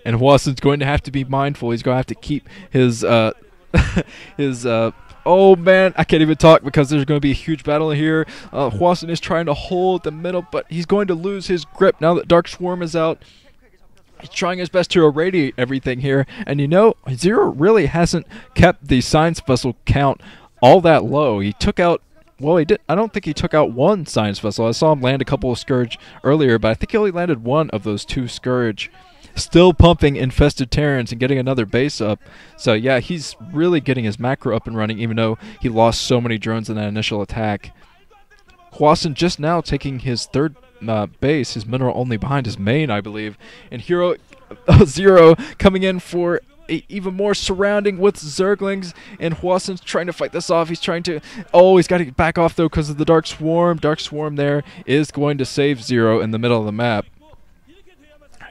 And Hwasin's going to have to be mindful. He's going to have to keep his his oh man, I can't even talk because there's going to be a huge battle here. Hwasin is trying to hold the middle, but he's going to lose his grip now that Dark Swarm is out. He's trying his best to irradiate everything here, and you know, ZerO really hasn't kept the science vessel count all that low. He took out, well, he did. I don't think he took out one science vessel. I saw him land a couple of Scourge earlier, but I think he only landed one of those 2 Scourge. Still pumping infested Terrans and getting another base up. So yeah, he's really getting his macro up and running, even though he lost so many drones in that initial attack. Hwasin just now taking his 3rd base, his mineral only behind his main, I believe. And ZerO coming in for even more surrounding with Zerglings, and Hwasin's trying to fight this off. He's trying to, oh, he's got to back off though because of the Dark Swarm. Dark Swarm there is going to save ZerO in the middle of the map.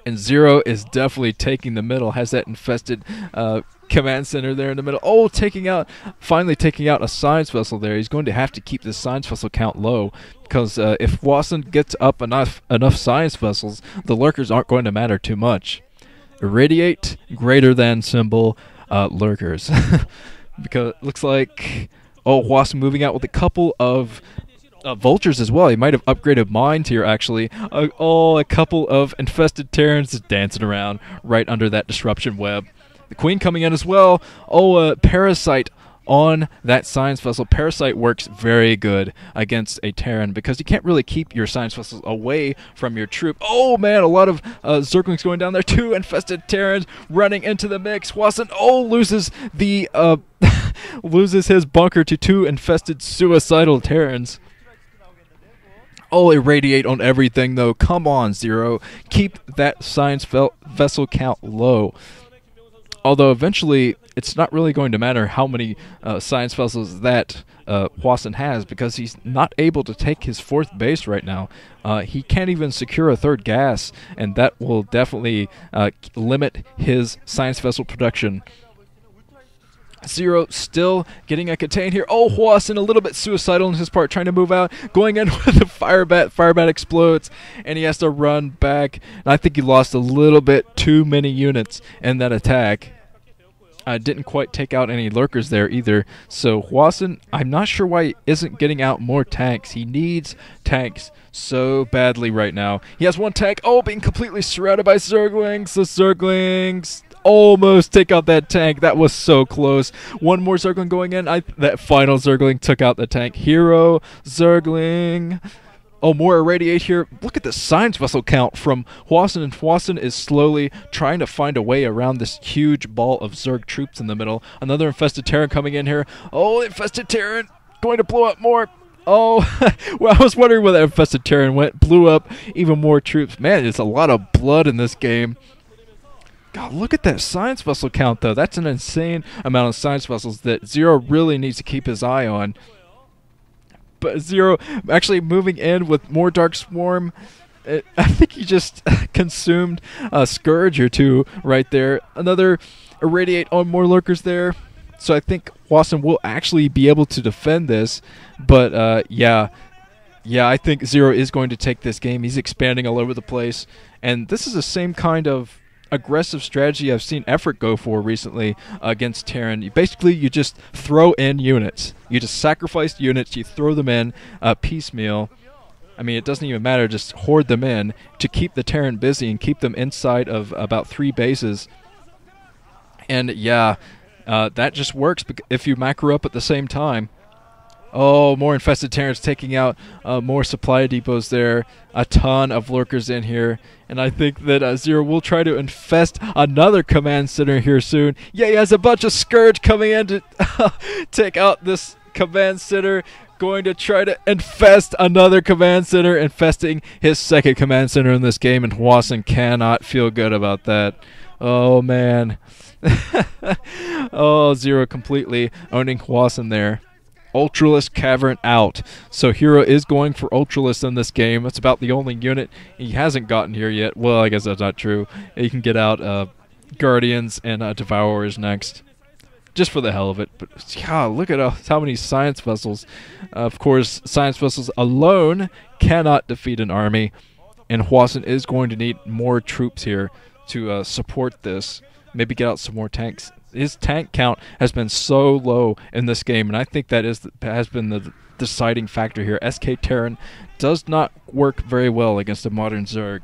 And ZerO is definitely taking the middle, has that infested command center there in the middle. Oh, finally taking out a science vessel there. He's going to have to keep the science vessel count low because if Hwasin gets up enough science vessels, the lurkers aren't going to matter too much. Irradiate, greater than symbol, lurkers. Because it looks like, oh, Hwasin moving out with a couple of vultures as well. He might have upgraded mines here, actually. A couple of infested Terrans just dancing around right under that disruption web. The Queen coming in as well. Oh, Parasite on that science vessel. Parasite works very good against a Terran because you can't really keep your science vessels away from your troop. Oh man, a lot of Zerglings going down there. 2 infested Terrans running into the mix. Hwasin, loses the loses his bunker to 2 infested suicidal Terrans. Oh, irradiate on everything, though. Come on, ZerO. Keep that science vessel count low. Although eventually, it's not really going to matter how many science vessels that Hwasin has because he's not able to take his 4th base right now. He can't even secure a 3rd gas, and that will definitely limit his science vessel production. ZerO still getting a contain here. Oh, Hwasin a little bit suicidal in his part, trying to move out, going in with a firebat. Firebat explodes, and he has to run back. And I think he lost a little bit too many units in that attack. Didn't quite take out any lurkers there either. So Hwasin, I'm not sure why he isn't getting out more tanks. He needs tanks so badly right now. He has 1 tank. Oh, being completely surrounded by Zerglings. The Zerglings almost take out that tank. That was so close. 1 more Zergling going in. That final Zergling took out the tank. Hero Zergling. Oh, more irradiate here. Look at the science vessel count from Hwasin, and Hwasin is slowly trying to find a way around this huge ball of Zerg troops in the middle. Another infested Terran coming in here. Oh, infested Terran going to blow up more. Oh, well, I was wondering where that infested Terran went. Blew up even more troops. Man, it's a lot of blood in this game. God, look at that science vessel count, though. That's an insane amount of science vessels that ZerO really needs to keep his eye on. But ZerO actually moving in with more Dark Swarm. I think he just consumed a Scourge or 2 right there. Another irradiate on more lurkers there. So I think Hwasin will actually be able to defend this. But yeah, I think ZerO is going to take this game. He's expanding all over the place. And this is the same kind of aggressive strategy I've seen Effort go for recently against Terran. Basically, you just throw in units. You just sacrifice units, you throw them in piecemeal. I mean, it doesn't even matter, just hoard them in to keep the Terran busy and keep them inside of about 3 bases. And yeah, that just works if you macro up at the same time. Oh, more infested Terrans taking out more supply depots there. A ton of lurkers in here. And I think that ZerO will try to infest another command center here soon. Yeah, he has a bunch of Scourge coming in to take out this command center. Going to try to infest another command center, infesting his 2nd command center in this game. And Hwasin cannot feel good about that. Oh, man. Oh, ZerO completely owning Hwasin there. Ultralisk Cavern out. So Hero is going for Ultralisk in this game. That's about the only unit he hasn't gotten here yet. Well, I guess that's not true. He can get out Guardians and Devourers next. Just for the hell of it. But yeah, look at how many science vessels. Of course, science vessels alone cannot defeat an army. And Hwasin is going to need more troops here to support this. Maybe get out some more tanks. His tank count has been so low in this game, and I think that has been the deciding factor here. SK Terran does not work very well against a modern Zerg.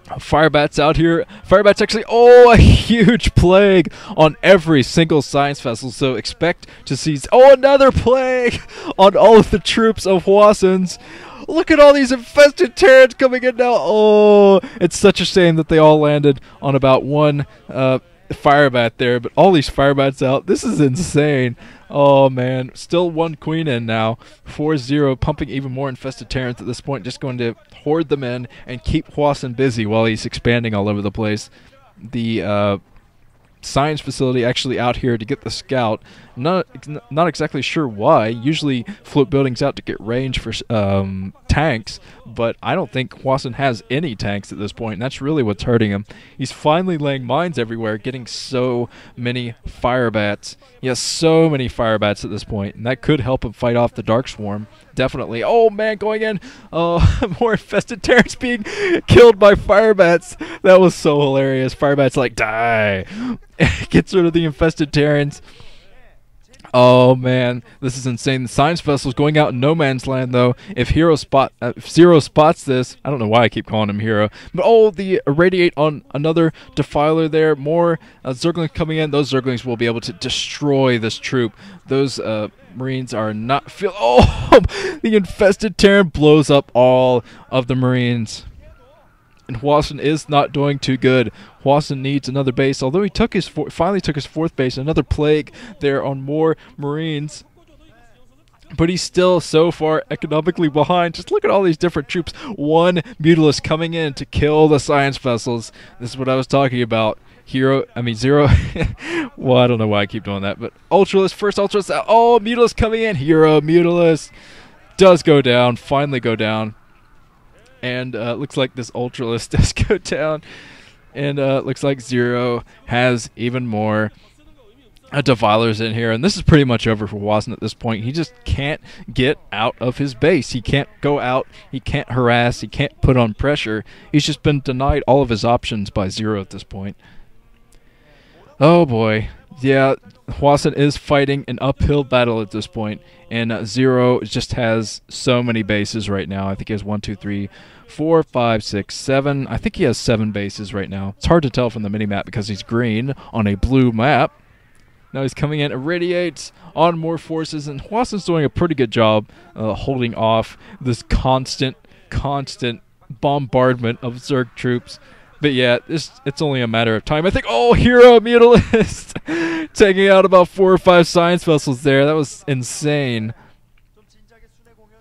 Firebats out here. Firebats actually, a huge plague on every single science vessel. So expect to see, another plague on all of the troops of Hwasin's. Look at all these infested Terrans coming in now. Oh, it's such a shame that they all landed on about one firebat there, but all these firebats out. This is insane. Oh man, still one queen in now. 4-0, pumping even more infested Terrans at this point, just going to hoard them in and keep Hwasin busy while he's expanding all over the place. The science facility actually out here to get the scout. Not exactly sure why. Usually float buildings out to get range for tanks, but I don't think Hwasin has any tanks at this point, and that's really what's hurting him. He's finally laying mines everywhere, getting so many firebats. He has so many firebats at this point, and that could help him fight off the Dark Swarm. Definitely. Oh man, going in. More infested Terrans being killed by firebats. That was so hilarious. Firebats like, die. Gets rid of the infested Terrans. Oh man, this is insane. The science vessel's going out in no man's land though. If ZerO spots this, I don't know why I keep calling him Hero, but the irradiate on another defiler there. More Zerglings coming in. Those Zerglings will be able to destroy this troop. Those Marines are not the infested Terran blows up all of the Marines. And Hwasin is not doing too good. Hwasin needs another base, although he finally took his fourth base. Another plague there on more Marines. But he's still so far economically behind. Just look at all these different troops. One Mutalisk coming in to kill the science vessels. This is what I was talking about. ZerO. Well, I don't know why I keep doing that, but Ultralisk, first Ultralisk. Mutalisk coming in. Hero, Mutalisk does go down. Finally go down. And looks like this Ultralisk does go down. And looks like ZerO has even more defilers in here. And this is pretty much over for Hwasin at this point. He just can't get out of his base. He can't go out. He can't harass. He can't put on pressure. He's just been denied all of his options by ZerO at this point. Oh boy. Yeah, Hwasin is fighting an uphill battle at this point, and ZerO just has so many bases right now. I think he has 1, 2, 3, 4, 5, 6, 7. I think he has 7 bases right now. It's hard to tell from the minimap because he's green on a blue map. Now he's coming in, irradiates on more forces, and Hwasin's doing a pretty good job holding off this constant bombardment of Zerg troops. But yeah, it's only a matter of time. I think, Hero Mutalist taking out about 4 or 5 science vessels there. That was insane.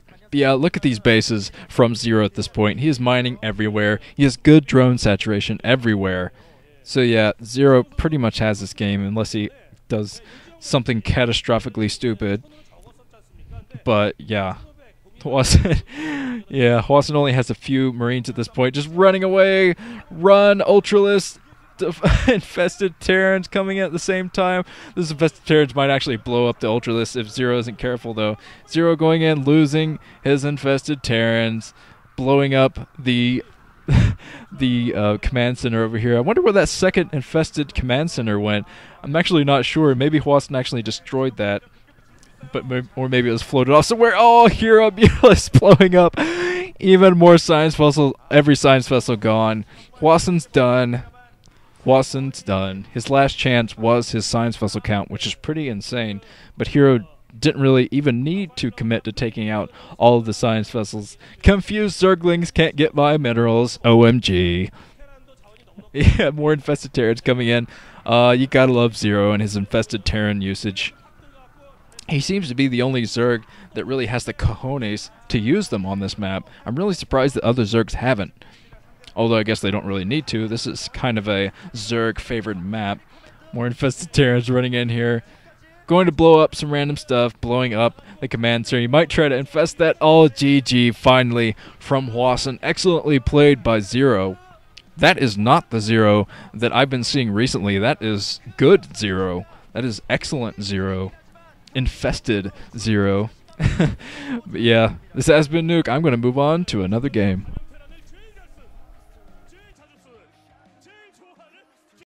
But yeah, look at these bases from ZerO at this point. He is mining everywhere. He has good drone saturation everywhere. So yeah, ZerO pretty much has this game unless he does something catastrophically stupid. But yeah. Hwasin only has a few Marines at this point, just running away. Run, Ultralisk. Infested Terrans coming in at the same time. This infested Terrans might actually blow up the Ultralisk if ZerO isn't careful, though. ZerO going in, losing his infested Terrans, blowing up the command center over here. I wonder where that second infested command center went. I'm actually not sure. Maybe Hwasin actually destroyed that. Or maybe it was floated off somewhere. Hero Mutalist blowing up. Even more science vessels. Every science vessel gone. Hwasin's done. His last chance was his science vessel count, which is pretty insane. But Hero didn't really even need to commit to taking out all of the science vessels. Confused Zerglings can't get by minerals. OMG. Yeah, more infested Terrans coming in. You gotta love ZerO and his infested Terran usage. He seems to be the only Zerg that really has the cojones to use them on this map. I'm really surprised that other Zergs haven't. Although I guess they don't really need to. This is kind of a Zerg-favored map. More infested Terrans running in here. Going to blow up some random stuff. Blowing up the command center. You might try to infest that. GG finally from Hwasin. Excellently played by ZerO. That is not the ZerO that I've been seeing recently. That is good ZerO. That is excellent ZerO. Infested ZerO. But yeah, this has been Nuke. I'm going to move on to another game.